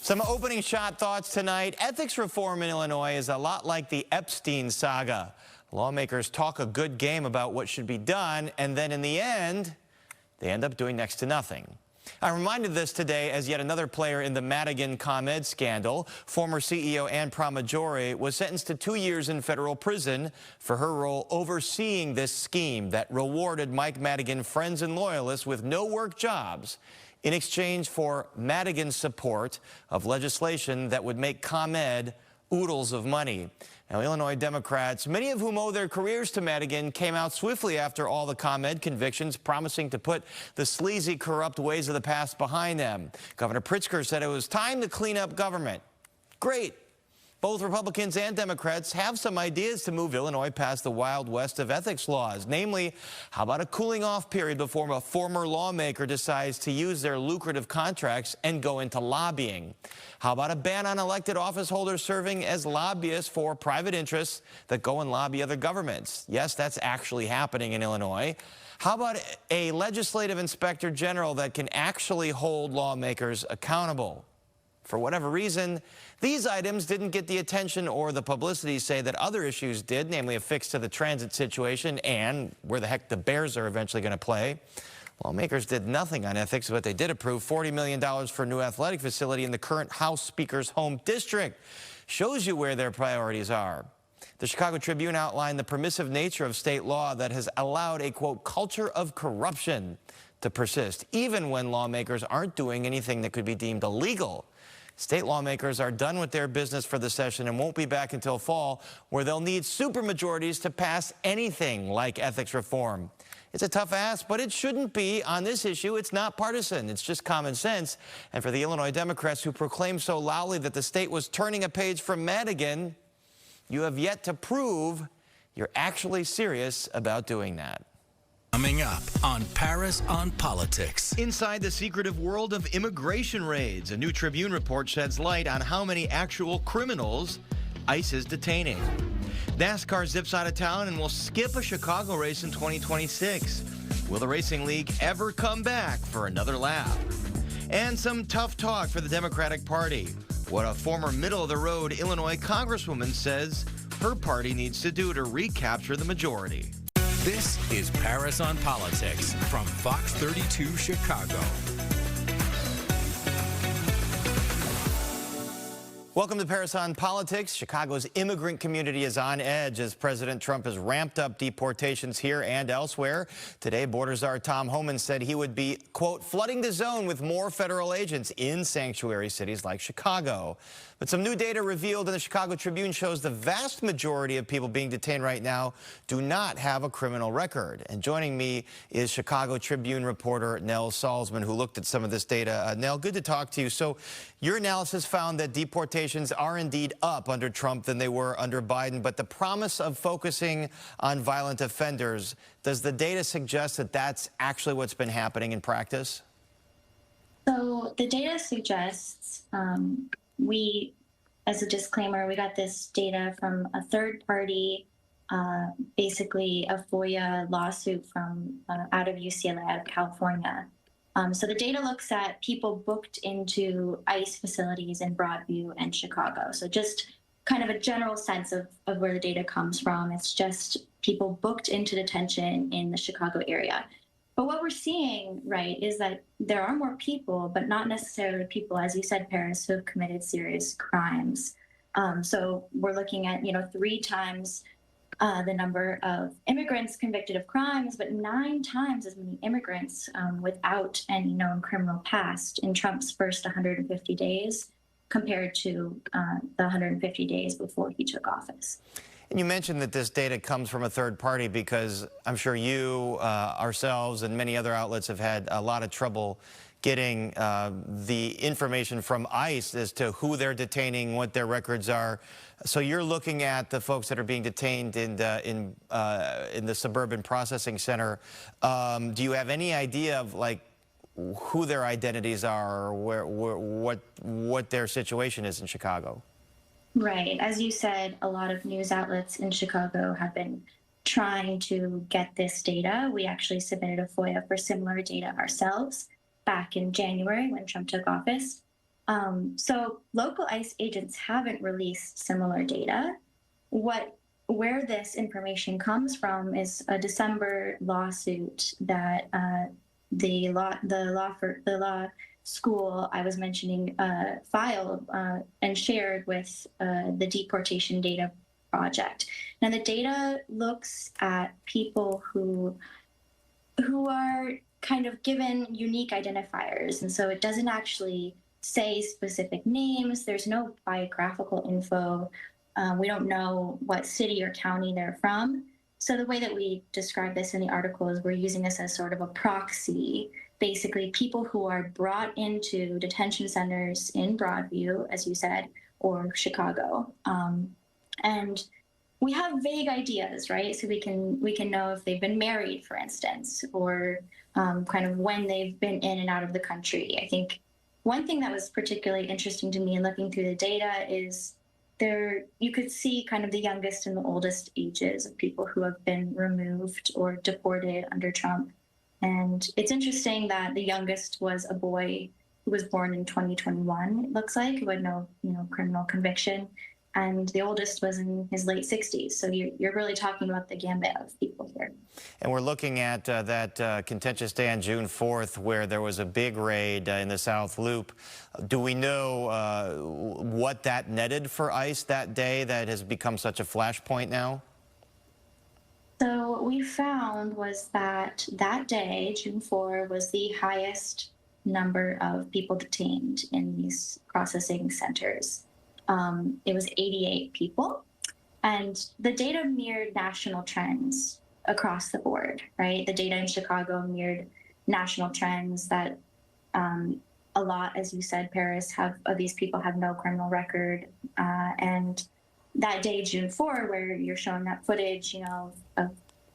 Some opening shot thoughts tonight. Ethics reform in Illinois is a lot like the Epstein saga. Lawmakers talk a good game about what should be done, and then in the end, they end up doing next to nothing. I'm reminded of this today as yet another player in the Madigan ComEd scandal. Former CEO Ann Pramaggiore was sentenced to 2 years in federal prison for her role overseeing this scheme that rewarded Mike Madigan friends and loyalists with no work jobs in exchange for Madigan's support of legislation that would make ComEd oodles of money. Now, Illinois Democrats, many of whom owe their careers to Madigan, came out swiftly after all the ComEd convictions, promising to put the sleazy, corrupt ways of the past behind them. Governor Pritzker said it was time to clean up government. Great. Both Republicans and Democrats have some ideas to move Illinois past the Wild West of ethics laws. Namely, how about a cooling off period before a former lawmaker decides to use their lucrative contracts and go into lobbying? How about a ban on elected office holders serving as lobbyists for private interests that go and lobby other governments? Yes, that's actually happening in Illinois. How about a legislative inspector general that can actually hold lawmakers accountable? For whatever reason, these items didn't get the attention or the publicity, say, that other issues did, namely a fix to the transit situation and where the heck the Bears are eventually going to play. Lawmakers did nothing on ethics, but they did approve $40 million for a new athletic facility in the current House Speaker's home district. Shows you where their priorities are. The Chicago Tribune outlined the permissive nature of state law that has allowed a, quote, culture of corruption to persist, even when lawmakers aren't doing anything that could be deemed illegal. State lawmakers are done with their business for the session and won't be back until fall, where they'll need supermajorities to pass anything like ethics reform. It's a tough ask, but it shouldn't be. On this issue, it's not partisan. It's just common sense. And for the Illinois Democrats who proclaim so loudly that the state was turning a page from Madigan, you have yet to prove you're actually serious about doing that. Coming up on Paris on Politics. Inside the secretive world of immigration raids, a new Tribune report sheds light on how many actual criminals ICE is detaining. NASCAR zips out of town and will skip a Chicago race in 2026. Will the Racing League ever come back for another lap? And some tough talk for the Democratic Party. What a former middle-of-the-road Illinois congresswoman says her party needs to do to recapture the majority. This is Paris on Politics from Fox 32 Chicago. Welcome to Paris on Politics. Chicago's immigrant community is on edge as President Trump has ramped up deportations here and elsewhere. Today, border czar Tom Homan said he would be, quote, flooding the zone with more federal agents in sanctuary cities like Chicago. But some new data revealed in the Chicago Tribune shows the vast majority of people being detained right now do not have a criminal record. And joining me is Chicago Tribune reporter Nell Salzman, who looked at some of this data. Nell, good to talk to you. So your analysis found that deportations are indeed up under Trump than they were under Biden, but the promise of focusing on violent offenders, does the data suggest that that's actually what's been happening in practice? So the data suggests as a disclaimer, we got this data from a third party, basically a FOIA lawsuit from out of UCLA, out of California. So the data looks at people booked into ICE facilities in Broadview and Chicago. So just kind of a general sense of where the data comes from. It's just people booked into detention in the Chicago area. But what we're seeing, right, is that there are more people, but not necessarily people, as you said, Paris, who have committed serious crimes. So we're looking at, 3 times the number of immigrants convicted of crimes, but 9 times as many immigrants without any known criminal past in Trump's first 150 days compared to the 150 days before he took office. And you mentioned that this data comes from a third party because I'm sure you, ourselves, and many other outlets have had a lot of trouble getting the information from ICE as to who they're detaining, what their records are. So you're looking at the folks that are being detained in the suburban processing center. Do you have any idea of who their identities are, or what their situation is in Chicago? Right. As you said, a lot of news outlets in Chicago have been trying to get this data. We actually submitted a FOIA for similar data ourselves back in January when Trump took office. So local ICE agents haven't released similar data. Where this information comes from is a December lawsuit that the law school I was mentioning filed and shared with the Deportation Data Project. Now the data looks at people who are kind of given unique identifiers, and so it doesn't actually say specific names. There's no biographical info. We don't know what city or county they're from. So the way that we describe this in the article is we're using this as sort of a proxy. Basically, people who are brought into detention centers in Broadview, as you said, or Chicago. And we have vague ideas, right? So we can know if they've been married, for instance, or kind of when they've been in and out of the country. I think one thing that was particularly interesting to me in looking through the data is you could see kind of the youngest and the oldest ages of people who have been removed or deported under Trump. And it's interesting that the youngest was a boy who was born in 2021, it looks like, who had no criminal conviction. And the oldest was in his late 60s. So you're really talking about the gambit of people here. And we're looking at that contentious day on June 4th where there was a big raid in the South Loop. Do we know what that netted for ICE that day that has become such a flashpoint now? So what we found was that day, June 4, was the highest number of people detained in these processing centers. It was 88 people, and the data mirrored national trends across the board, right? The data in Chicago mirrored national trends that a lot, as you said, Paris, of these people have no criminal record. And that day, June 4, where you're showing that footage, of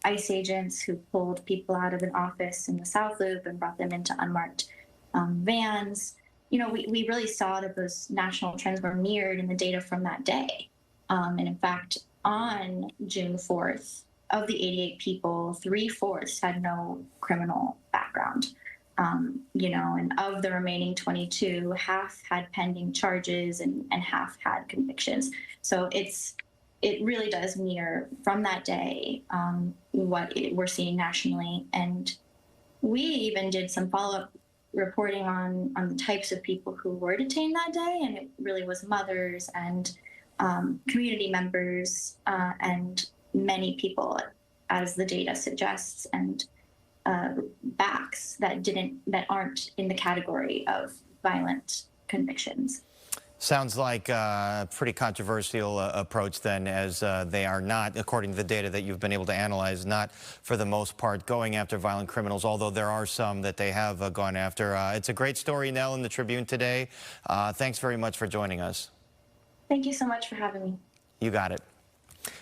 ICE agents who pulled people out of an office in the South Loop and brought them into unmarked vans, we really saw that those national trends were mirrored in the data from that day. And in fact, on June 4th, of the 88 people, 3/4 had no criminal background. And of the remaining 22, half had pending charges and half had convictions. So it really does mirror from that day what we're seeing nationally. And we even did some follow-up reporting on the types of people who were detained that day, and it really was mothers and community members and many people, as the data suggests, and backs that aren't in the category of violent convictions. Sounds like a pretty controversial approach then, as they are not, according to the data that you've been able to analyze, not for the most part going after violent criminals, although there are some that they have gone after. It's a great story, Nell, in the Tribune today. Thanks very much for joining us. Thank you so much for having me. You got it.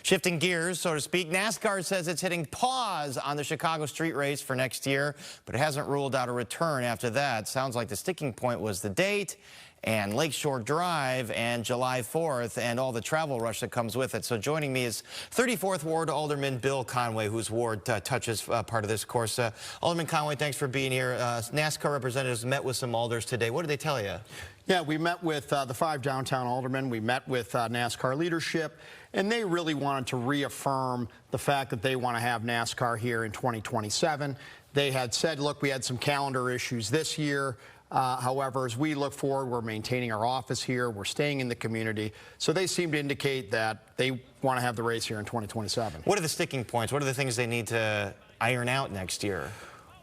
Shifting gears, so to speak, NASCAR says it's hitting pause on the Chicago street race for next year, but it hasn't ruled out a return after that. Sounds like the sticking point was the date and Lakeshore Drive and July 4th and all the travel rush that comes with it. So joining me is 34th Ward Alderman Bill Conway, whose ward touches part of this course. Alderman Conway, thanks for being here. NASCAR representatives met with some alders today. What did they tell you? Yeah, we met with the 5 downtown aldermen. We met with NASCAR leadership, and they really wanted to reaffirm the fact that they want to have NASCAR here in 2027. They had said, look, we had some calendar issues this year. However, as we look forward, we're maintaining our office here. We're staying in the community. So they seem to indicate that they want to have the race here in 2027. What are the sticking points? What are the things they need to iron out next year?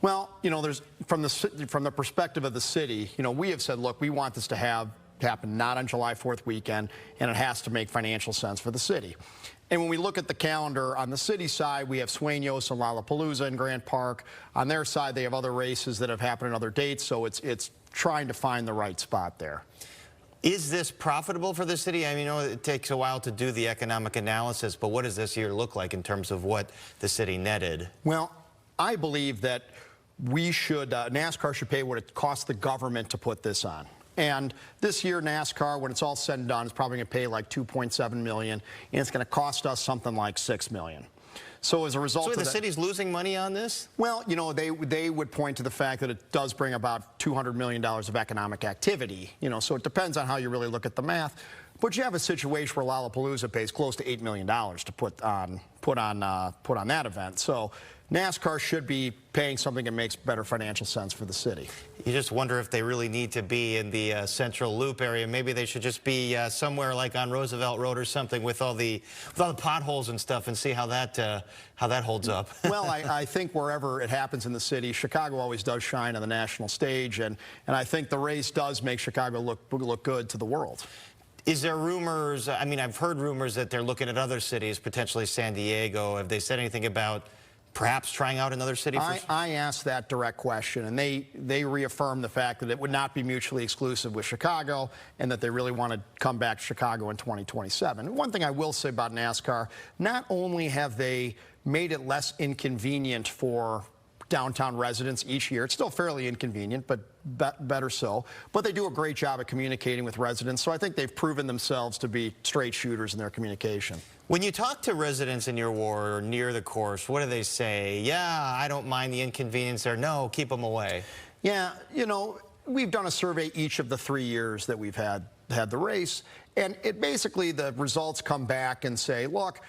Well, there's from the perspective of the city, we have said, look, we want this to happen not on July 4th weekend, and it has to make financial sense for the city. And when we look at the calendar on the city side, we have Sueños and Lollapalooza in Grant Park. On their side, they have other races that have happened on other dates, so it's trying to find the right spot there. Is this profitable for the city? I mean, it takes a while to do the economic analysis, but what does this year look like in terms of what the city netted? Well, I believe that NASCAR should pay what it costs the government to put this on. And this year, NASCAR, when it's all said and done, is probably going to pay like $2.7 million, and it's going to cost us something like $6 million. So as a result So of the that, city's losing money on this? well, you know, they would point to the fact that it does bring about $200 million of economic activity. You know, so it depends on how you really look at the math. But you have a situation where Lollapalooza pays close to $8 million to put on that event. So NASCAR should be paying something that makes better financial sense for the city. You just wonder if they really need to be in the Central Loop area. Maybe they should just be somewhere like on Roosevelt Road or something with all the potholes and stuff, and see how that holds up. Well, I think wherever it happens in the city, Chicago always does shine on the national stage, and I think the race does make Chicago look good to the world. Is there rumors? I mean, I've heard rumors that they're looking at other cities, potentially San Diego. Have they said anything about perhaps trying out another city? I asked that direct question, and they reaffirmed the fact that it would not be mutually exclusive with Chicago, and that they really want to come back to Chicago in 2027. One thing I will say about NASCAR, not only have they made it less inconvenient for downtown residents each year. It's still fairly inconvenient, but better so. But they do a great job at communicating with residents, so I think they've proven themselves to be straight shooters in their communication. When you talk to residents in your ward or near the course, what do they say? Yeah, I don't mind the inconvenience, or no, keep them away. Yeah, you know, we've done a survey each of the 3 years that we've had the race, and it basically, the results come back and say, look,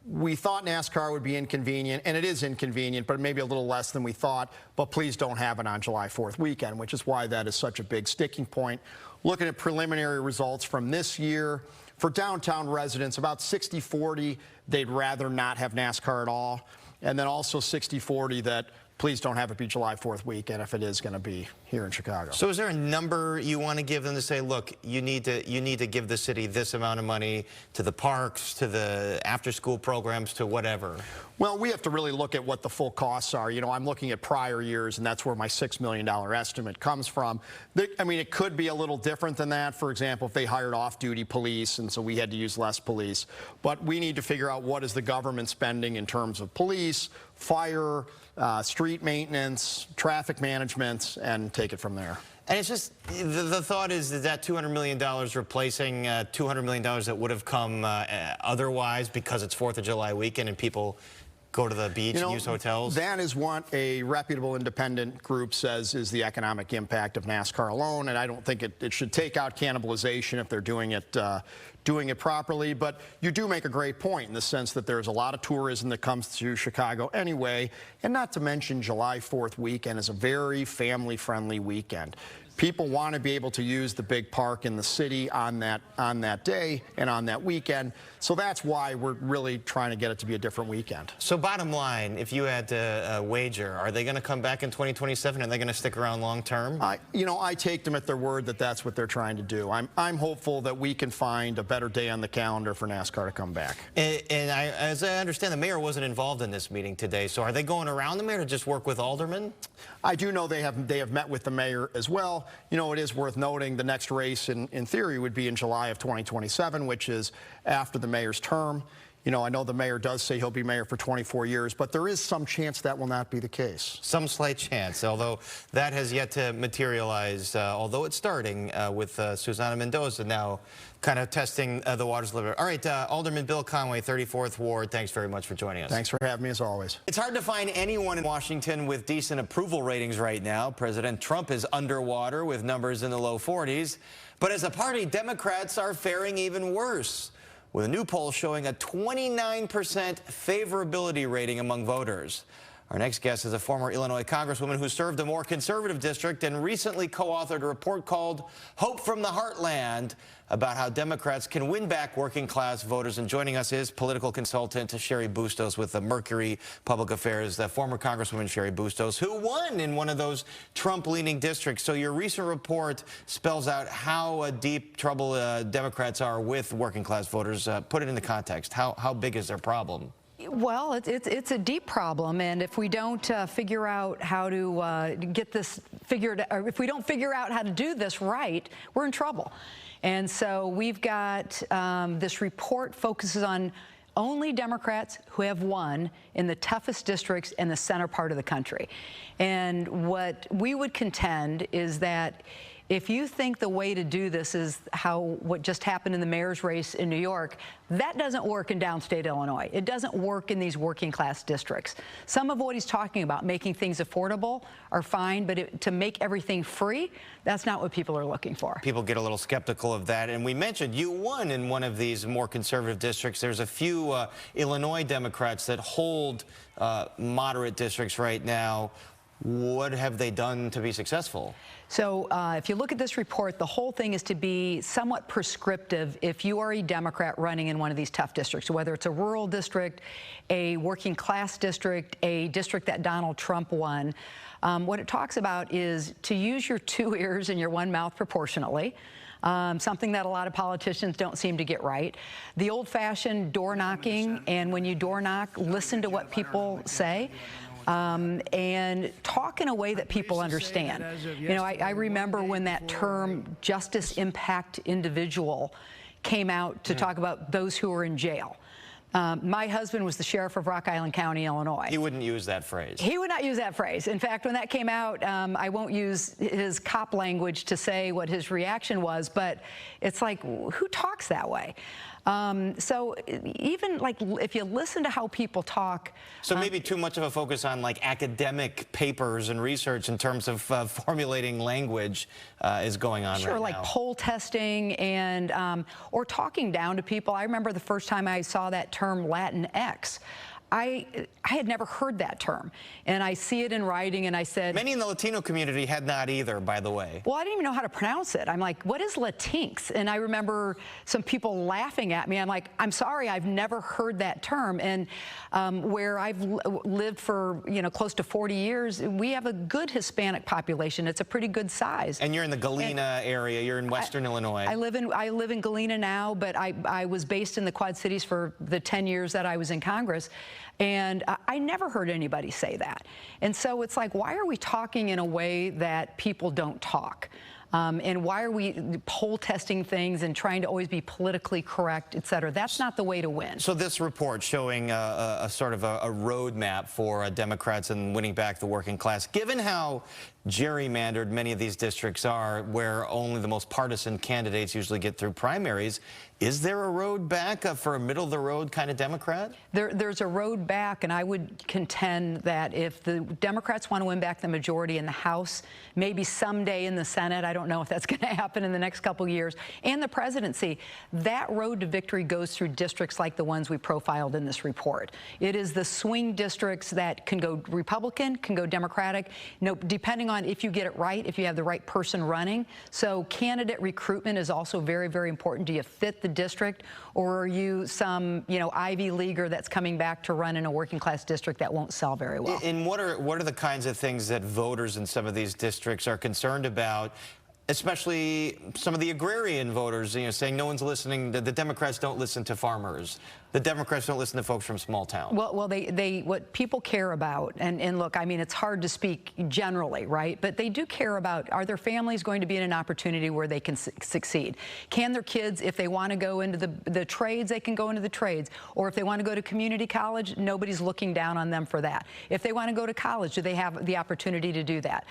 we thought NASCAR would be inconvenient, and it is inconvenient, but maybe a little less than we thought, but please don't have it on July 4th weekend, which is why that is such a big sticking point. Looking at preliminary results from this year, for downtown residents, about 60-40, they'd rather not have NASCAR at all, and then also 60-40 that please don't have it be July 4th weekend if it is going to be here in Chicago. So is there a number you want to give them to say, look, you need to give the city this amount of money to the parks, to the after-school programs, to whatever? Well, we have to really look at what the full costs are. You know, I'm looking at prior years, and that's where my $6 million estimate comes from. I mean, it could be a little different than that. For example, if they hired off-duty police, and so we had to use less police. But we need to figure out what is the government spending in terms of police, fire, street maintenance, traffic management, and take it from there. And it's just, the thought is that $200 million replacing $200 million that would have come otherwise because it's 4th of July weekend and people go to the beach and use hotels? That is what a reputable independent group says is the economic impact of NASCAR alone, and I don't think it should take out cannibalization if they're doing it properly. But you do make a great point in the sense that there's a lot of tourism that comes to Chicago anyway, and not to mention July 4th weekend is a very family-friendly weekend. People want to be able to use the big park in the city on that day and on that weekend. So that's why we're really trying to get it to be a different weekend. So bottom line, if you had to wager, are they going to come back in 2027? Are they going to stick around long term? You know, I take them at their word that that's what they're trying to do. I'm hopeful that we can find a better day on the calendar for NASCAR to come back. And as I understand, the mayor wasn't involved in this meeting today. So are they going around the mayor to just work with aldermen? I do know they have met with the mayor as well. You know, it is worth noting the next race in theory would be in July of 2027, which is after the mayor's term. You know, I know the mayor does say he'll be mayor for 24 years, but there is some chance that will not be the case. Some slight chance, although that has yet to materialize, although it's starting with Susana Mendoza now kind of testing the waters a little bit. All right, Alderman Bill Conway, 34th Ward, thanks very much for joining us. Thanks for having me, as always. It's hard to find anyone in Washington with decent approval ratings right now. President Trump is underwater with numbers in the low 40s. But as a party, Democrats are faring even worse, with a new poll showing a 29% favorability rating among voters. Our next guest is a former Illinois congresswoman who served a more conservative district and recently co-authored a report called Hope from the Heartland about how Democrats can win back working class voters. And joining us is political consultant Cheri Bustos with the Mercury Public Affairs, the former Congresswoman Cheri Bustos, who won in one of those Trump-leaning districts. So your recent report spells out how deep trouble Democrats are with working class voters. Put it into context. How big is their problem? Well, it's a deep problem, and if we don't figure out how to get this figured, or if we don't figure out how to do this right, we're in trouble. And so we've got this report focuses on only Democrats who have won in the toughest districts in the center part of the country. And what we would contend is that If you think the way to do this is what just happened in the mayor's race in New York, that doesn't work in downstate Illinois. It doesn't work in these working class districts. Some of what he's talking about, making things affordable, are fine, but to make everything free, that's not what people are looking for. People get a little skeptical of that, and we mentioned you won in one of these more conservative districts. There's a few Illinois Democrats that hold moderate districts right now. What have they done to be successful? So if you look at this report, the whole thing is to be somewhat prescriptive if you are a Democrat running in one of these tough districts, whether it's a rural district, a working class district, a district that Donald Trump won. What it talks about is to use your two ears and your one mouth proportionately. Something that a lot of politicians don't seem to get right. The old-fashioned door knocking, and when you door knock, listen to what people say. And talk in a way that people understand. You know, I remember when that term justice impact individual came out to talk about those who were in jail. My husband was the sheriff of Rock Island County, Illinois. He wouldn't use that phrase. He would not use that phrase. In fact, when that came out, I won't use his cop language to say what his reaction was, but it's like, who talks that way? So even like if you listen to how people talk. So maybe too much of a focus on like academic papers and research in terms of formulating language is going on right now. Sure, like poll testing and or talking down to people. I remember the first time I saw that term Latinx. I had never heard that term, and I see it in writing, and I said... Many in the Latino community had not either, by the way. Well, I didn't even know how to pronounce it. I'm like, what is Latinx? And I remember some people laughing at me. I'm like, I'm sorry, I've never heard that term. And where I've lived for, you know, close to 40 years, we have a good Hispanic population. It's a pretty good size. And you're in the Galena area. You're in Western Illinois. I live in Galena now, but I was based in the Quad Cities for the 10 years that I was in Congress. And I never heard anybody say that. And so it's like, why are we talking in a way that people don't talk? And why are we poll testing things and trying to always be politically correct, et cetera? That's not the way to win. So this report showing a sort of a roadmap for Democrats in winning back the working class, given how gerrymandered many of these districts are, where only the most partisan candidates usually get through primaries, is there a road back for a middle-of-the-road kind of Democrat? There's a road back, and I would contend that if the Democrats want to win back the majority in the House, maybe someday in the Senate, I don't know if that's going to happen in the next couple of years, and the presidency, that road to victory goes through districts like the ones we profiled in this report. It is the swing districts that can go Republican, can go Democratic, depending on if you get it right, if you have the right person running. So candidate recruitment is also very, very important. Do you fit the district, or are you some, you know, Ivy Leaguer that's coming back to run in a working class district that won't sell very well? And what are the kinds of things that voters in some of these districts are concerned about? Especially some of the agrarian voters, you know, saying no one's listening. The Democrats don't listen to farmers. The Democrats don't listen to folks from small towns. Well, what people care about, and look, I mean, it's hard to speak generally, right? But they do care about, are their families going to be in an opportunity where they can succeed? Can their kids, if they want to go into the trades, they can go into the trades? Or if they want to go to community college, nobody's looking down on them for that. If they want to go to college, do they have the opportunity to do that?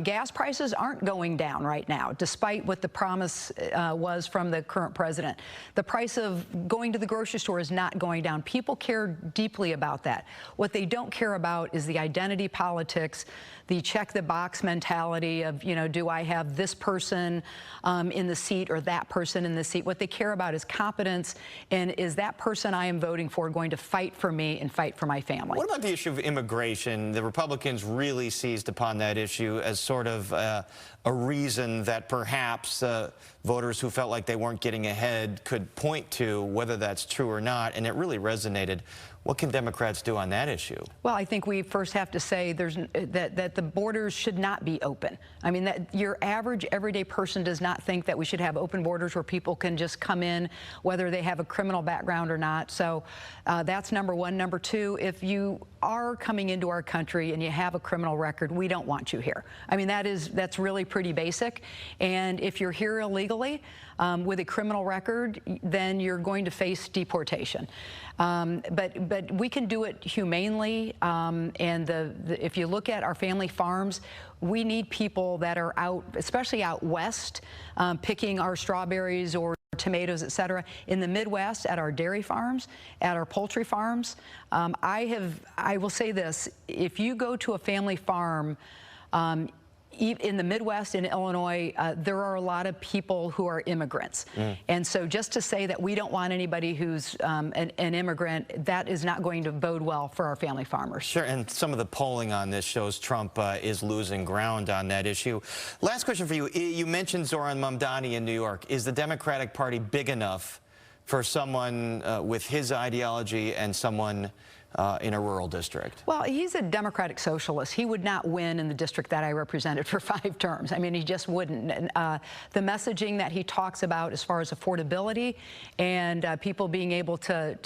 Gas prices aren't going down right now, despite what the promise was from the current president. The price of going to the grocery store is not going down. People care deeply about that. What they don't care about is the identity politics, the check the box mentality of, you know, do I have this person in the seat or that person in the seat? What they care about is competence, and is that person I am voting for going to fight for me and fight for my family? What about the issue of immigration? The Republicans really seized upon that issue as sort of a reason that perhaps voters who felt like they weren't getting ahead could point to, whether that's true or not, and it really resonated. What can Democrats do on that issue? Well, I think we first have to say that the borders should not be open. I mean, that your average everyday person does not think that we should have open borders where people can just come in, whether they have a criminal background or not. So that's number one. Number two, if you are coming into our country and you have a criminal record, we don't want you here. I mean, that's really pretty basic. And if you're here illegally with a criminal record, then you're going to face deportation. But but we can do it humanely. And if you look at our family farms, we need people that are out, especially out west, picking our strawberries or tomatoes, et cetera. In the Midwest, at our dairy farms, at our poultry farms, I will say this: if you go to a family farm, in the Midwest, in Illinois, there are a lot of people who are immigrants. And so just to say that we don't want anybody who's an immigrant, that is not going to bode well for our family farmers. Sure, and some of the polling on this shows Trump is losing ground on that issue. Last question for you. You mentioned Zoran Mamdani in New York. Is the Democratic Party big enough for someone with his ideology and someone in a rural district? Well, he's a Democratic socialist. He would not win in the district that I represented for 5 terms. I mean, he just wouldn't. And, the messaging that he talks about as far as affordability and people being able to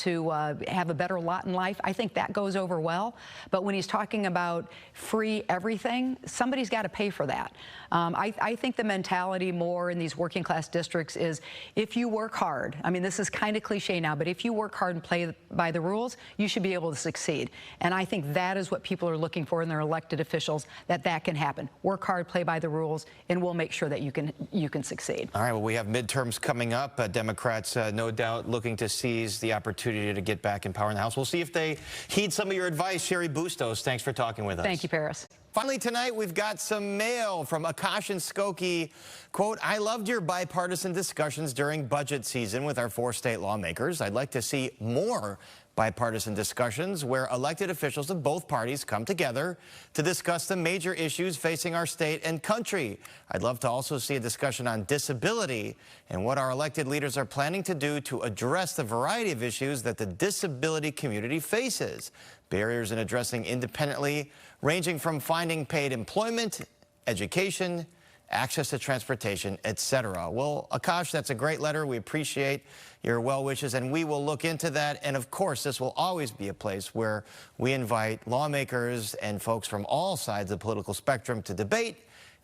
have a better lot in life, I think that goes over well. But when he's talking about free everything, somebody's got to pay for that. I think the mentality more in these working class districts is if you work hard, I mean, this is kind of cliche now, but if you work hard and play by the rules, you should be able to succeed. And I think that is what people are looking for in their elected officials, that can happen. Work hard, play by the rules, and we'll make sure that you can succeed. All right, well, we have midterms coming up. Democrats, no doubt, looking to seize the opportunity to get back in power in the House. We'll see if they heed some of your advice. Cheri Bustos, thanks for talking with us. Thank you, Paris. Finally tonight, we've got some mail from Akash and Skokie. Quote, I loved your bipartisan discussions during budget season with our 4 state lawmakers. I'd like to see more bipartisan discussions where elected officials of both parties come together to discuss the major issues facing our state and country. I'd love to also see a discussion on disability and what our elected leaders are planning to do to address the variety of issues that the disability community faces. Barriers in addressing independently, ranging from finding paid employment, education, access to transportation, etc. Well, Akash, that's a great letter. We appreciate your well wishes, and we will look into that. And of course, this will always be a place where we invite lawmakers and folks from all sides of the political spectrum to debate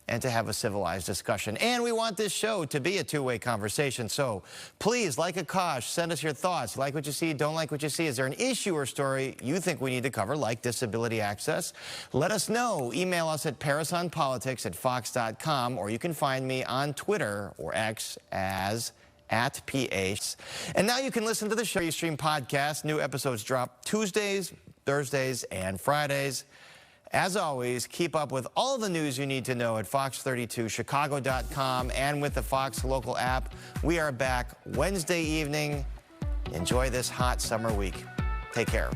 and to have a civilized discussion. And we want this show to be a two-way conversation. So please, like Akash, send us your thoughts. Like what you see, don't like what you see. Is there an issue or story you think we need to cover, like disability access? Let us know. Email us at parisonpolitics@fox.com, or you can find me on Twitter or X as @PH. And now you can listen to the show you stream podcast. New episodes drop Tuesdays, Thursdays, and Fridays. As always, keep up with all the news you need to know at fox32chicago.com and with the Fox local app. We are back Wednesday evening. Enjoy this hot summer week. Take care.